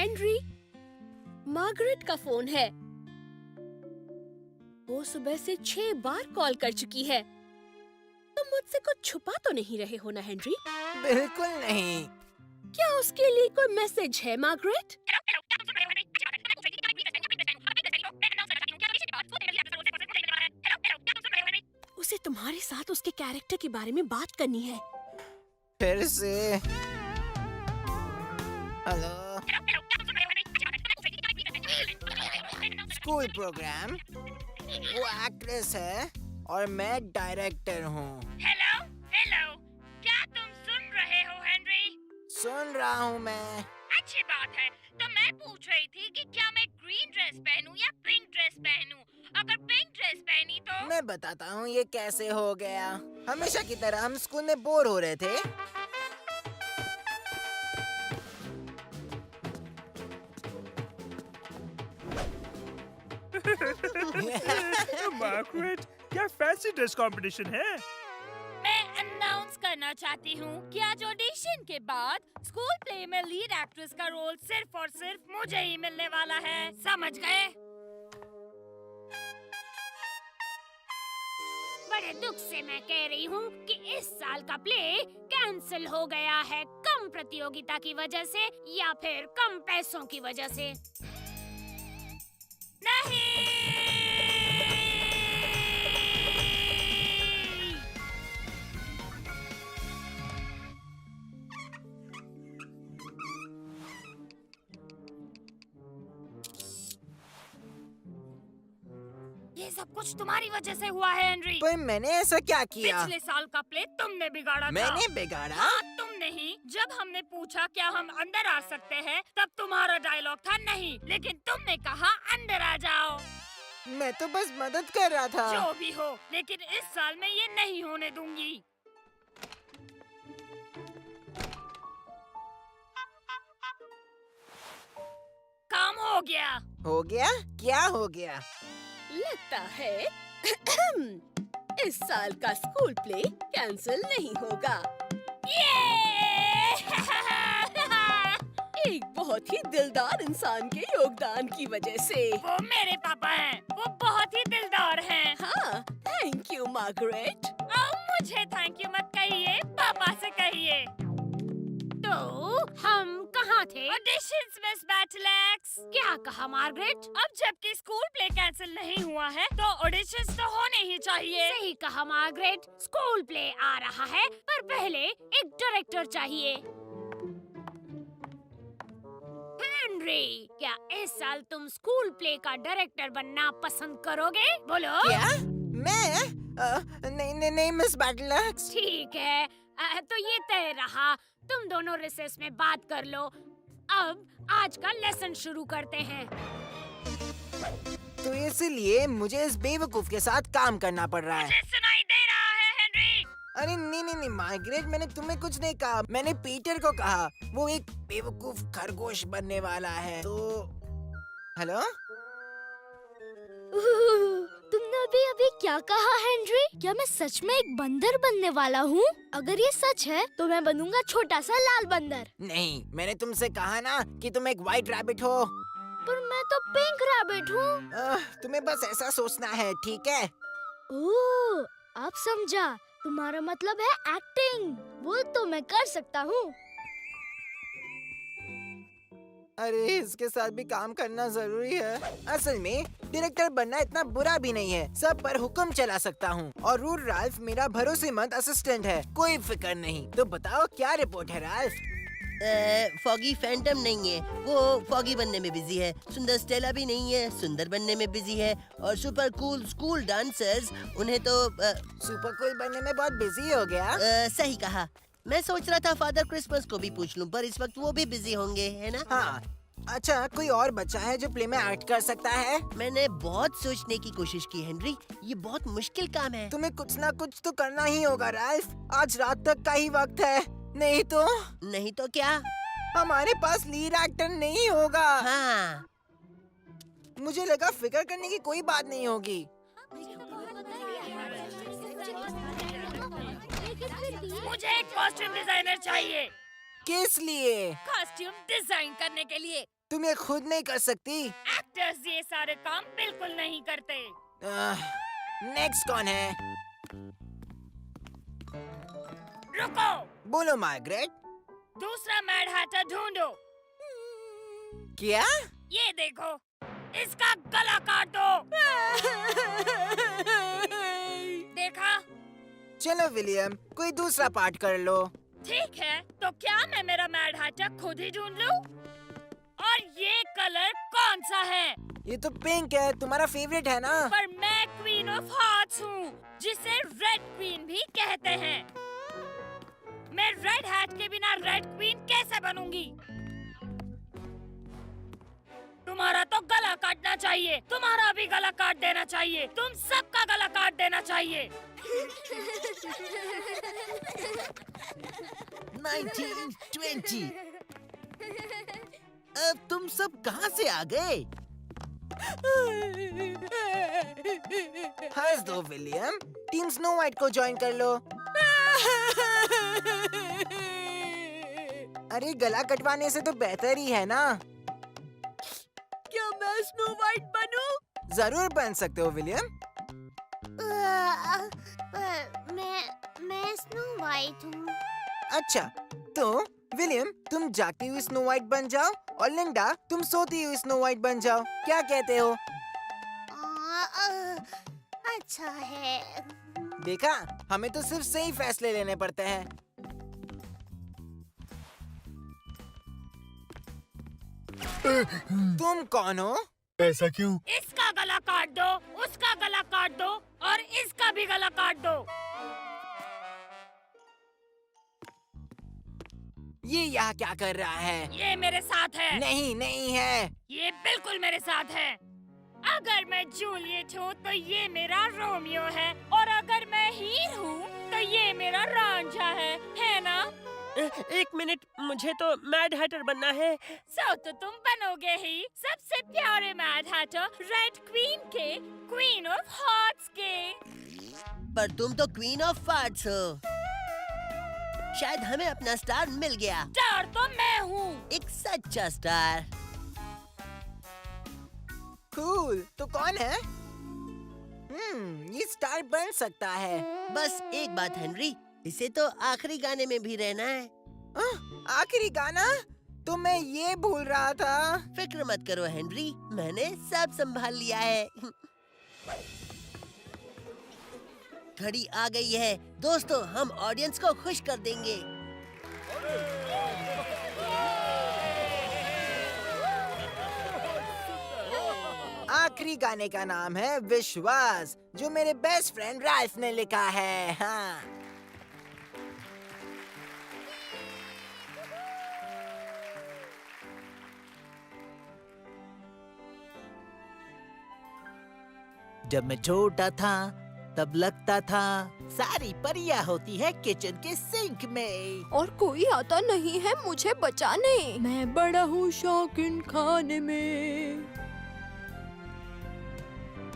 Henry, Margaret का phone है। वो सुबह से 6 बार कॉल कर चुकी है। तुम मुझसे कुछ छुपा तो नहीं रहे हो ना हेनरी? बिल्कुल नहीं। क्या उसके लिए कोई मैसेज है मार्गरेट? उसे तुम्हारे साथ उसके कैरेक्टर के बारे में बात करनी है। फिर से हेलो। School program. वो एक्ट्रेस है और मैं डायरेक्टर हूँ। हेलो हेलो, क्या तुम सुन रहे हो हेनरी? सुन रहा हूँ मैं। अच्छी बात है। तो मैं पूछ रही थी कि क्या मैं ग्रीन ड्रेस पहनूं या पिंक ड्रेस पहनूं? अगर पिंक ड्रेस पहनी तो मैं बताता हूँ ये कैसे हो गया। हमेशा की तरह हम स्कूल में बोर हो रहे थे। मार्गरेट, क्या फैंसी ड्रेस कंपटीशन है? मैं अनाउंस करना चाहती हूँ कि आज ऑडिशन के बाद स्कूल प्ले में लीड एक्ट्रेस का रोल सिर्फ और सिर्फ मुझे ही मिलने वाला है। समझ गए? बड़े दुख से मैं कह रही हूँ कि इस साल का प्ले कैंसिल हो गया है, कम प्रतियोगिता की वजह से या फिर कम पैसों की वजह से। नहीं! ये सब कुछ तुम्हारी वजह से हुआ है हेनरी। पर मैंने ऐसा क्या किया? पिछले साल का प्ले तुमने बिगाड़ा था। मैंने बिगाड़ा? हाँ, तुम नहीं। जब हमने पूछा क्या हम अंदर आ सकते हैं, तब तुम्हारा डायलॉग था नहीं, लेकिन तुमने कहा अंदर आ जाओ। मैं तो बस मदद कर रहा था। जो भी हो, लेकिन इस साल मैं ये नहीं होने दूंगी। काम हो गया। हो गया? क्या हो गया? लगता है इस साल का स्कूल प्ले कैंसिल नहीं होगा। एक बहुत ही दिलदार इंसान के योगदान की वजह से। वो मेरे पापा हैं। वो बहुत ही दिलदार हैं। हाँ, थैंक यू मार्गरेट। अब मुझे थैंक यू मत कहिए, पापा से कहिए। तो हम कहाँ थे? ऑडिशंस मिस बैटलैक्स। क्या कहा मार्गरेट? अब जबकि स्कूल प्ले कैंसिल नहीं हुआ है, तो ऑडिशंस तो होने ही चाहिए। सही कहा मार्गरेट। स्कूल प्ले आ रहा है, पर पहले एक डायरेक्टर चाहिए। हेनरी, क्या इस साल तुम स्कूल प्ले का डायरेक्टर बनना पसंद करोगे? बोलो। क्या? मैं? नहीं मिस बैटलैक्स। ठीक है, तो ये तय रहा। तुम दोनों रिसेस में बात कर लो। अब आज का लेसन शुरू करते हैं। तो इसलिए मुझे इस बेवकूफ के साथ काम करना पड़ रहा है। मुझे सुनाई दे रहा है हेनरी। अरे नहीं मार्गरेट, मैंने तुम्हें कुछ नहीं कहा। मैंने पीटर को कहा। वो एक बेवकूफ खरगोश बनने वाला है। तो हेलो? तुमने अभी क्या कहा हेनरी? क्या मैं सच में एक बंदर बनने वाला हूँ? अगर ये सच है तो मैं बनूंगा छोटा सा लाल बंदर। नहीं, मैंने तुमसे कहा ना कि तुम एक व्हाइट रैबिट हो। पर मैं तो पिंक रैबिट हूँ। तुम्हें बस ऐसा सोचना है, ठीक है? ओह, अब समझा। तुम्हारा मतलब है एक्टिंग। वो तो मैं कर सकता हूँ। अरे इसके साथ भी काम करना जरूरी है। असल में डायरेक्टर बनना इतना बुरा भी नहीं है। सब पर हुक्म चला सकता हूँ। और रूल राल्फ मेरा भरोसेमंद असिस्टेंट है। कोई फिक्र नहीं। तो बताओ क्या रिपोर्ट है राल्फ? फॉगी फैंटम नहीं है, वो फॉगी बनने में बिजी है। सुंदर स्टेला भी नहीं है, सुंदर बनने में बिजी है। और सुपर कूल स्कूल डांसर्स, उन्हें तो सुपर कूल बनने में बहुत बिजी हो गया। सही कहा। मैं सोच रहा था फादर क्रिसमस को भी पूछ लूं, पर इस वक्त वो भी बिजी होंगे, है ना? हाँ। अच्छा, कोई और बच्चा है जो प्ले में एक्ट कर सकता है? मैंने बहुत सोचने की कोशिश की हेनरी, ये बहुत मुश्किल काम है। तुम्हें कुछ ना कुछ तो करना ही होगा राल्फ। आज रात तक का ही वक्त है। नहीं तो क्या? हमारे पास लीड एक्टर नहीं होगा। हाँ। मुझे लगा फिक्र करने की कोई बात नहीं होगी। मुझे एक कॉस्ट्यूम डिजाइनर चाहिए। किस लिए? कॉस्ट्यूम डिजाइन करने के लिए। तुम ये खुद नहीं कर सकती? एक्टर्स ये सारे काम बिल्कुल नहीं करते। नेक्स्ट कौन है? रुको, बोलो मार्गरेट। दूसरा मैड हैटर ढूंढो। क्या? ये देखो, इसका गला काट दो। देखा? चलो विलियम, कोई दूसरा पार्ट कर लो। ठीक है, तो क्या मैं मेरा मैड हैटर खुद ही ढूंढ लूं? और ये कलर कौन सा है? ये तो पिंक है, तुम्हारा फेवरेट है ना? पर मैं क्वीन ऑफ हार्ट्स हूँ, जिसे रेड क्वीन भी कहते हैं। मैं रेड हैट के बिना रेड क्वीन कैसे बनूंगी? तुम्हारा तो गला काटना चाहिए, तुम्हारा भी गला काट देना चाहिए, तुम सबका गला काट देना चाहिए। 1920। अब तुम सब कहाँ से आ गए? हंस दो विलियम, टीम स्नो वाइट को ज्वाइन कर लो। अरे गला कटवाने से तो बेहतर ही है ना। क्या मैं स्नो वाइट बनूं? जरूर बन सकते हो विलियम। मैं स्नो वाइट हूँ। अच्छा, तो विलियम तुम जागती हुई स्नो वाइट बन जाओ और लिंडा तुम सोती हुई स्नो वाइट बन जाओ। क्या कहते हो? अच्छा है। देखा, हमें तो सिर्फ सही फैसले लेने पड़ते हैं। तुम कौन हो? ऐसा क्यों? इसका गला काट दो, उसका गला काट दो और इसका भी गला काट दो। ये यहाँ क्या कर रहा है? ये मेरे साथ है। नहीं, नहीं है। ये बिल्कुल मेरे साथ है। अगर मैं जूलियट हूँ तो ये मेरा रोमियो है, और अगर मैं हीर हूँ तो ये मेरा रांझा है ना? एक मिनट, मुझे तो मैड हैटर बनना है। सो तो तुम बनोगे ही सबसे प्यारे मैड हैटर, रेड क्वीन के, क्वीन ऑफ हार्ट्स के। पर तुम तो क्वीन ऑफ हार्ट्स हो। शायद हमें अपना स्टार मिल गया। स्टार तो मैं हूँ। एक सच्चा स्टार। कूल, तो कौन है? ये स्टार बन सकता है। बस एक बात हेनरी, इसे तो आखिरी गाने में भी रहना है। आखिरी गाना? तो मैं ये भूल रहा था। फिक्र मत करो हेनरी, मैंने सब संभाल लिया है। घड़ी आ गई है दोस्तों, हम ऑडियंस को खुश कर देंगे। आखिरी गाने का नाम है विश्वास, जो मेरे बेस्ट फ्रेंड राल्फ ने लिखा है। हाँ। जब मैं छोटा था तब लगता था सारी परियां होती है किचन के सिंक में। और कोई आता नहीं है मुझे बचाने। मैं बड़ा हूँ शौकीन खाने में।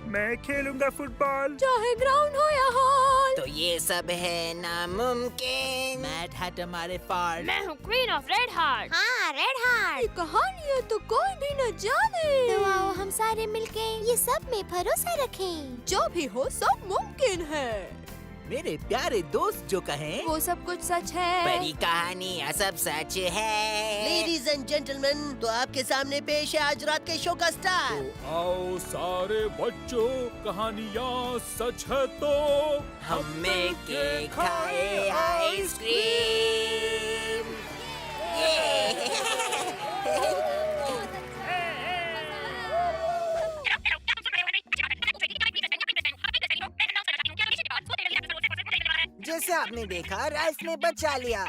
मैं खेलूंगा फुटबॉल। चाहे ग्राउंड हो या हॉल। तो ये सब है नामुमकिन। मैड हैटर हमारे फाड़। मैं हूँ क्वीन ऑफ रेड हार्ट। हाँ, रेड हार्ट। ये कहानी है तो कोई भी न जाने। तो आओ हम सारे मिलके ये सब में भरोसा रखें। जो भी हो सब मुमकिन है। मेरे प्यारे दोस्त जो कहें वो सब कुछ सच है। बड़ी कहानी यह सब सच है। लेडीज एंड जेंटलमैन, तो आपके सामने पेश है आज रात के शो का स्टार। आओ सारे बच्चों, कहानियाँ सच है तो हमें के खाए आइसक्रीम। जैसे आपने देखा, राल्फ ने बचा लिया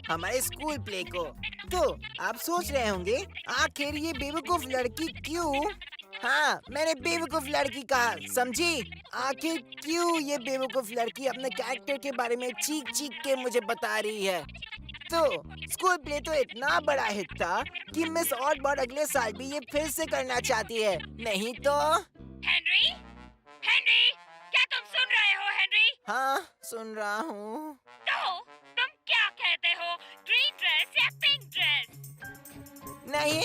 हमारे स्कूल प्ले को। तो आप सोच रहे होंगे आखिर ये बेवकूफ लड़की क्यों? हाँ, मैंने बेवकूफ लड़की कहा, समझी? आखिर क्यों ये बेवकूफ लड़की अपने कैरेक्टर के बारे में चीख चीख के मुझे बता रही है? तो स्कूल प्ले तो इतना बड़ा हिट था कि मिस ऑडबॉड अगले साल भी ये फिर से करना चाहती है। नहीं तो? हेनरी, हेनरी, क्या तुम सुन रहे हो हेनरी? हाँ, सुन रहा हूँ। तो तुम क्या कहते हो, ग्रीन ड्रेस या पिंक ड्रेस? नहीं,